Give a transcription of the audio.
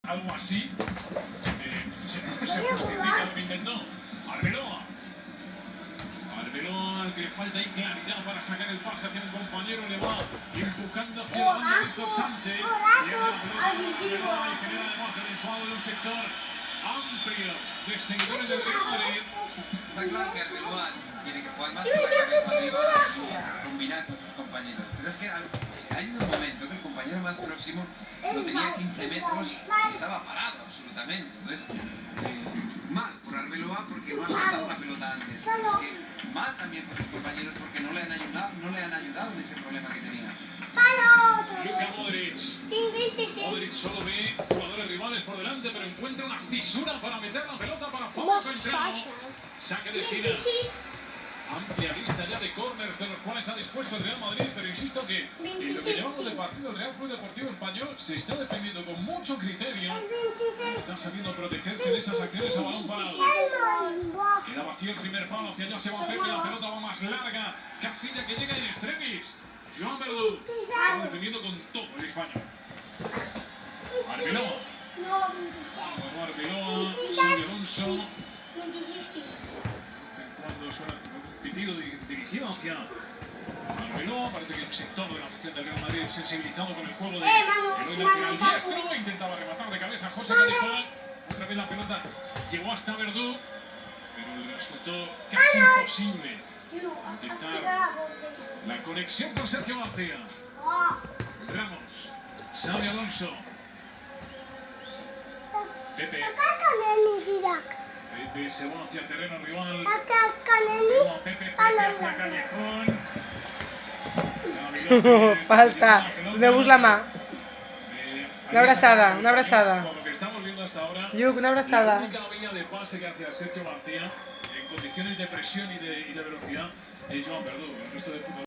algo así. Se justifica lo que intentó. Arbeloa, al que le falta ahí claridad para sacar el pase hacia un compañero, le va empujando hacia la banda Víctor Sánchez. Llega la pelota y genera además el enfado de un sector amplio de seguidores del Real Madrid. Está claro que Arbeloa tiene que jugar más con la cabeza arriba y combinar con sus compañeros. Pero es que hay un momento que el compañero más próximo lo tenía a 15 metros y estaba parado absolutamente. Entonces, mal por Arbeloa porque no ha soltado la pelota antes. Pero es que mal también por sus compañeros porque no le han ayudado en ese problema que tenía. Luka Modric. Modric solo ve jugadores rivales por delante, pero encuentra una fisura para meter la pelota para Fabio Coentrao. Saque de esquina. Amplia lista ya de córners de los cuales ha dispuesto el Real Madrid, pero insisto que en lo que llevamos de partido el Real Club Deportivo Español se está defendiendo con mucho criterio. Está sabiendo protegerse de esas acciones a balón parado. Queda vacío el primer palo, hacia allá se va Pepe, la pelota va más larga. Casilla que llega en extremis. Joan Verdú está defendiendo con todo el español. Arbeloa. Nuevo Arbeloa, Xabi Alonso. Cuando suena un pitido dirigido hacia Arbeloa, parece que el sector de la afición del Real Madrid sensibilizado con el juego de Eloy lateral diestro. Intentaba rematar de cabeza José Callejón. Otra vez la pelota llegó hasta Verdú, pero le resultó casi imposible intentar la conexión con Sergio García. Ramos, Xabi Alonso, Pepe. Pepe se va hacia el terreno rival. Pepe hacia Callejón. Falta. ¿Dónde Buslama? Una abrazada, una abrazada. Por lo que estamos viendo hasta ahora, Yuk, una abrazada. la única vía de pase que hacia Sergio García en condiciones de presión y de velocidad es Joan Verdú. El resto del fútbol